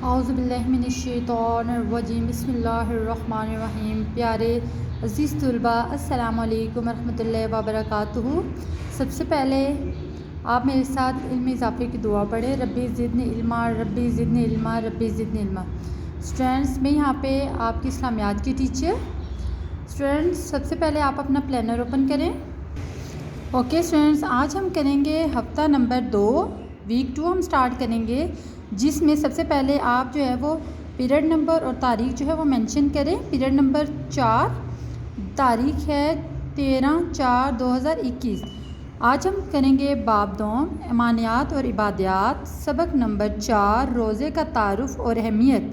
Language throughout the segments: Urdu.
اعوذ باللہ من الشیطان الرجیم بسم اللہ الرحمن الرحیم۔ پیارے عزیز طلباء، السلام علیکم ورحمۃ اللہ وبرکاتہ۔ سب سے پہلے آپ میرے ساتھ علم اضافے کی دعا پڑھیں، ربی زدنی علما ربی زدنی علما ربی زدنی علما۔ اسٹوڈینٹس، میں یہاں پہ آپ کی اسلامیات کی ٹیچر۔ اسٹوڈینٹس، سب سے پہلے آپ اپنا پلانر اوپن کریں۔ اوکے اسٹوڈینٹس، آج ہم کریں گے ہفتہ نمبر 2، ویک 2 ہم سٹارٹ کریں گے، جس میں سب سے پہلے آپ جو ہے وہ پیریڈ نمبر اور تاریخ جو ہے وہ مینشن کریں۔ پیریڈ نمبر 4، تاریخ ہے 13/4/2021۔ آج ہم کریں گے باب دوم، ایمانیات اور عبادات، سبق نمبر 4، روزے کا تعارف اور اہمیت۔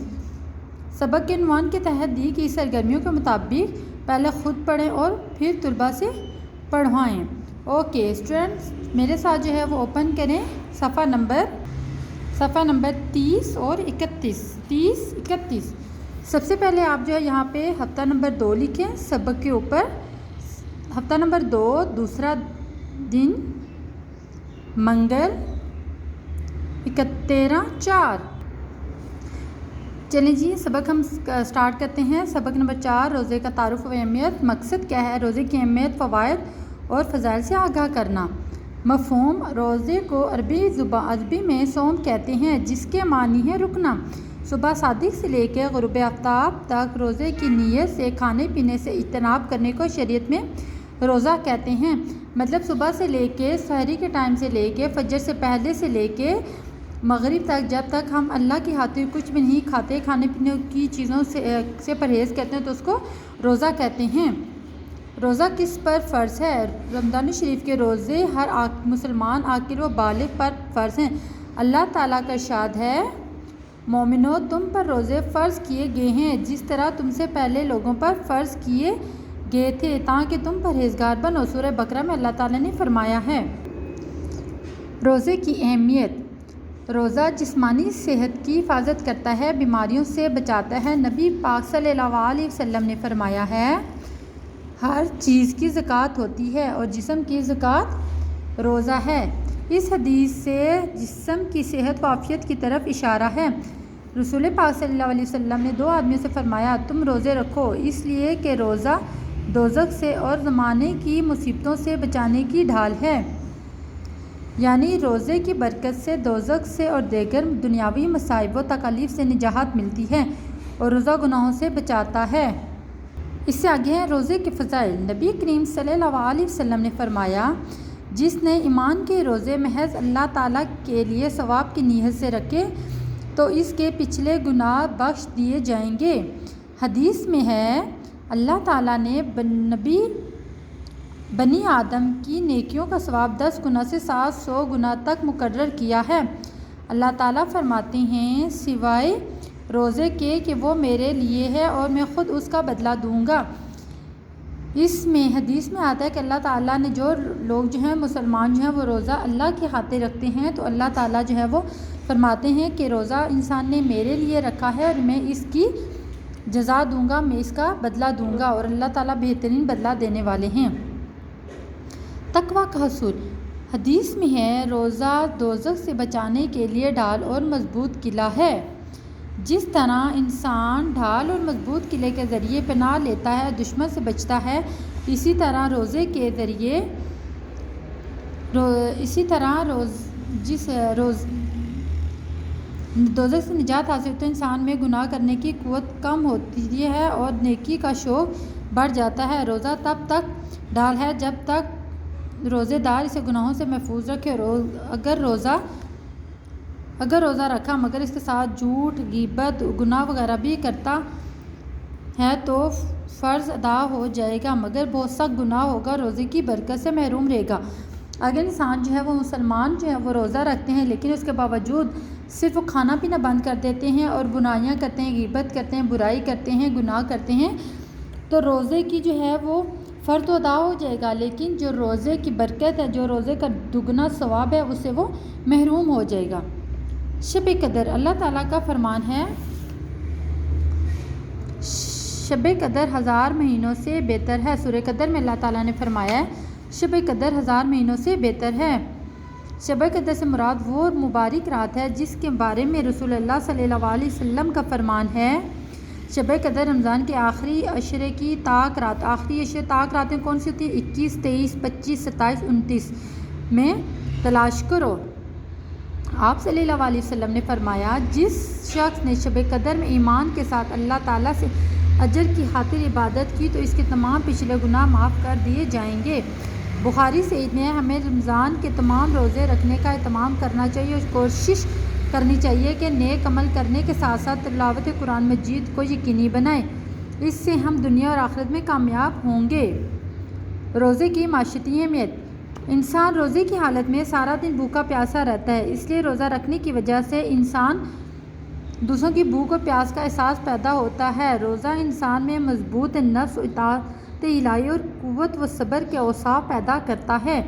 سبق کے عنوان کے تحت دی گئی سرگرمیوں کے مطابق پہلے خود پڑھیں اور پھر طلباء سے پڑھوائیں۔ اوکے اسٹوڈنٹس، میرے ساتھ جو ہے وہ اوپن کریں صفحہ نمبر 30 اور 31۔ سب سے پہلے آپ جو ہے یہاں پہ ہفتہ نمبر 2 لکھیں سبق کے اوپر۔ ہفتہ نمبر 2، دوسرا دن منگل 13/4۔ چلیں جی، سبق ہم سٹارٹ کرتے ہیں۔ سبق نمبر 4، روزے کا تعارف و اہمیت۔ مقصد کیا ہے؟ روزے کی اہمیت، فوائد اور فضائل سے آگاہ کرنا۔ مفہوم: روزے کو عربی میں صوم کہتے ہیں، جس کے معنی ہے رکنا۔ صبح صادق سے لے کے غروب آفتاب تک روزے کی نیت سے کھانے پینے سے اجتناب کرنے کو شریعت میں روزہ کہتے ہیں۔ مطلب صبح سے لے کے سحری کے ٹائم سے لے کے فجر سے پہلے سے لے کے مغرب تک، جب تک ہم اللہ کی خاطر کچھ بھی نہیں کھاتے، کھانے پینے کی چیزوں سے پرہیز کرتے ہیں، تو اس کو روزہ کہتے ہیں۔ روزہ کس پر فرض ہے؟ رمضان شریف کے روزے ہر مسلمان عاقل و بالغ پر فرض ہیں۔ اللہ تعالیٰ کا ارشاد ہے، مومنو تم پر روزے فرض کیے گئے ہیں جس طرح تم سے پہلے لوگوں پر فرض کیے گئے تھے، تاکہ تم پرہیزگار بنو۔ سورہ بقرہ میں اللہ تعالیٰ نے فرمایا ہے۔ روزے کی اہمیت: روزہ جسمانی صحت کی حفاظت کرتا ہے، بیماریوں سے بچاتا ہے۔ نبی پاک صلی اللہ علیہ وسلم نے فرمایا ہے، ہر چیز کی زکوٰۃ ہوتی ہے اور جسم کی زکوٰۃ روزہ ہے۔ اس حدیث سے جسم کی صحت و عافیت کی طرف اشارہ ہے۔ رسول پاک صلی اللہ علیہ وسلم نے 2 آدمیوں سے فرمایا، تم روزے رکھو، اس لیے کہ روزہ دوزخ سے اور زمانے کی مصیبتوں سے بچانے کی ڈھال ہے۔ یعنی روزے کی برکت سے دوزخ سے اور دیگر دنیاوی مصائب و تکالیف سے نجات ملتی ہے اور روزہ گناہوں سے بچاتا ہے۔ اس سے آگے ہے روزے کے فضائل۔ نبی کریم صلی اللہ علیہ وسلم نے فرمایا، جس نے ایمان کے روزے محض اللہ تعالیٰ کے لیے ثواب کی نیت سے رکھے تو اس کے پچھلے گناہ بخش دیے جائیں گے۔ حدیث میں ہے، اللہ تعالیٰ نے بنی آدم کی نیکیوں کا ثواب 10 گنا سے 700 گنا تک مقرر کیا ہے۔ اللہ تعالیٰ فرماتے ہیں، سوائے روزے کے کہ وہ میرے لیے ہے اور میں خود اس کا بدلہ دوں گا۔ اس میں حدیث میں آتا ہے کہ اللہ تعالیٰ نے جو لوگ جو ہیں مسلمان جو ہیں وہ روزہ اللہ کی خاطر رکھتے ہیں، تو اللہ تعالیٰ جو ہے وہ فرماتے ہیں کہ روزہ انسان نے میرے لیے رکھا ہے اور میں اس کی جزا دوں گا، میں اس کا بدلہ دوں گا، اور اللہ تعالیٰ بہترین بدلہ دینے والے ہیں۔ تقویٰ کا حصول: حدیث میں ہے، روزہ دوزخ سے بچانے کے لیے ڈھال اور مضبوط قلعہ ہے۔ جس طرح انسان ڈھال اور مضبوط قلعے کے ذریعے پناہ لیتا ہے، دشمن سے بچتا ہے، اسی طرح روزے کے ذریعے دوزخ سے نجات حاصل ہوتی ہے۔ انسان میں گناہ کرنے کی قوت کم ہوتی ہے اور نیکی کا شوق بڑھ جاتا ہے۔ روزہ تب تک ڈھال ہے جب تک روزے دار اسے گناہوں سے محفوظ رکھے۔ اگر روزہ رکھا مگر اس کے ساتھ جھوٹ، غیبت، گناہ وغیرہ بھی کرتا ہے تو فرض ادا ہو جائے گا، مگر بہت سخت گناہ ہوگا، روزے کی برکت سے محروم رہے گا۔ اگر انسان جو ہے وہ مسلمان جو ہے وہ روزہ رکھتے ہیں، لیکن اس کے باوجود صرف وہ کھانا پینا بند کر دیتے ہیں اور گناہیاں کرتے ہیں، غیبت کرتے ہیں، برائی کرتے ہیں، گناہ کرتے ہیں، تو روزے کی جو ہے وہ فرض تو ادا ہو جائے گا، لیکن جو روزے کی برکت ہے، جو روزے کا دگنا ثواب ہے، اس سے وہ محروم ہو جائے گا۔ شب قدر: اللہ تعالیٰ کا فرمان ہے، شب قدر 1000 مہینوں سے بہتر ہے۔ سورہ قدر میں اللہ تعالیٰ نے فرمایا ہے، شب قدر 1000 مہینوں سے بہتر ہے۔ شب قدر سے مراد وہ مبارک رات ہے جس کے بارے میں رسول اللہ صلی اللہ علیہ وسلم کا فرمان ہے، شب قدر رمضان کے آخری عشرے کی طاق رات، آخری عشرے طاق راتیں کون سی ہوتی ہیں؟ 21، 23، 25، 27، 29 میں تلاش کرو۔ آپ صلی اللہ علیہ وسلم نے فرمایا، جس شخص نے شب قدر میں ایمان کے ساتھ اللہ تعالیٰ سے اجر کی خاطر عبادت کی تو اس کے تمام پچھلے گناہ معاف کر دیے جائیں گے۔ بخاری سعید میں ہمیں رمضان کے تمام روزے رکھنے کا اہتمام کرنا چاہیے اور کوشش کرنی چاہیے کہ نیک عمل کرنے کے ساتھ ساتھ تلاوت قرآن مجید کو یقینی بنائیں، اس سے ہم دنیا اور آخرت میں کامیاب ہوں گے۔ روزے کی معاشرتی اہمیت۔ انسان روزے کی حالت میں سارا دن بھوکا پیاسا رہتا ہے، اس لیے روزہ رکھنے کی وجہ سے انسان دوسروں کی بھوک اور پیاس کا احساس پیدا ہوتا ہے۔ روزہ انسان میں مضبوط نفس، اطاعت الہی اور قوت و صبر کے اوصاف پیدا کرتا ہے۔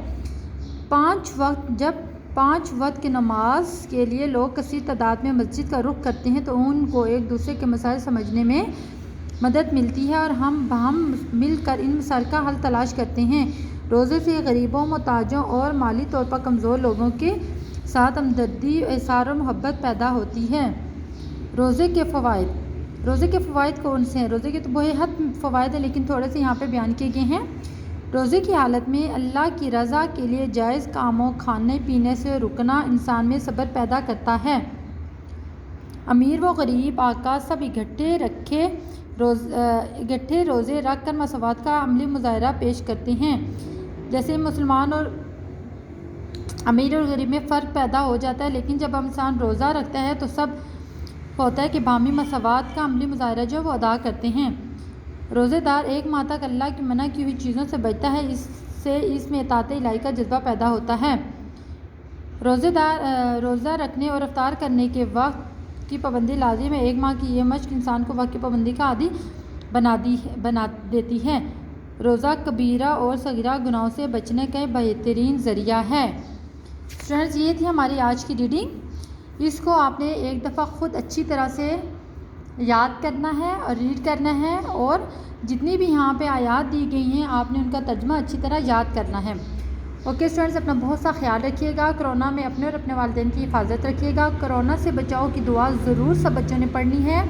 جب 5 وقت کی نماز کے لیے لوگ کثیر تعداد میں مسجد کا رخ کرتے ہیں تو ان کو ایک دوسرے کے مسائل سمجھنے میں مدد ملتی ہے اور ہم مل کر ان مسائل کا حل تلاش کرتے ہیں۔ روزے سے غریبوں، محتاجوں اور مالی طور پر کمزور لوگوں کے ساتھ ہمدردی، احسان اور محبت پیدا ہوتی ہے۔ روزے کے فوائد۔ روزے کے فوائد کون سے ہیں؟ روزے کے تو بہت فوائد ہیں لیکن تھوڑے سے یہاں پہ بیان کیے گئے ہیں۔ روزے کی حالت میں اللہ کی رضا کے لیے جائز کاموں، کھانے پینے سے رکنا انسان میں صبر پیدا کرتا ہے۔ امیر و غریب، آقا سب اکٹھے روزے رکھ کر مساوات کا عملی مظاہرہ پیش کرتے ہیں۔ جیسے مسلمان اور امیر اور غریب میں فرق پیدا ہو جاتا ہے، لیکن جب انسان روزہ رکھتا ہے تو سب ہوتا ہے کہ باہمی مساوات کا عملی مظاہرہ جو وہ ادا کرتے ہیں۔ روزے دار ایک ماہ تک اللہ کی منع کی ہوئی چیزوں سے بچتا ہے، اس سے اس میں اطاعت الہی کا جذبہ پیدا ہوتا ہے۔ روزہ رکھنے اور افطار کرنے کے وقت کی پابندی لازم ہے۔ ایک ماہ کی یہ مشق انسان کو وقت کی پابندی کا عادی بنا دیتی ہے۔ روزہ کبیرہ اور صغیرہ گناہوں سے بچنے کا بہترین ذریعہ ہے۔ اسٹوڈنٹس، یہ تھی ہماری آج کی ریڈنگ۔ اس کو آپ نے ایک دفعہ خود اچھی طرح سے یاد کرنا ہے اور ریڈ کرنا ہے، اور جتنی بھی یہاں پہ آیات دی گئی ہیں آپ نے ان کا ترجمہ اچھی طرح یاد کرنا ہے۔ اوکے اسٹوڈنٹس، اپنا بہت سا خیال رکھیے گا۔ کرونا میں اپنے اور اپنے والدین کی حفاظت رکھیے گا۔ کرونا سے بچاؤ کی دعا ضرور سب بچوں نے پڑھنی ہے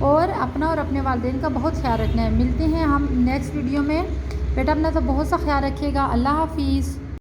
اور اپنا اور اپنے والدین کا بہت خیال رکھنا ہے۔ ملتے ہیں ہم نیکسٹ ویڈیو میں۔ بیٹا اپنا تو بہت سا خیال رکھیے گا۔ اللہ حافظ۔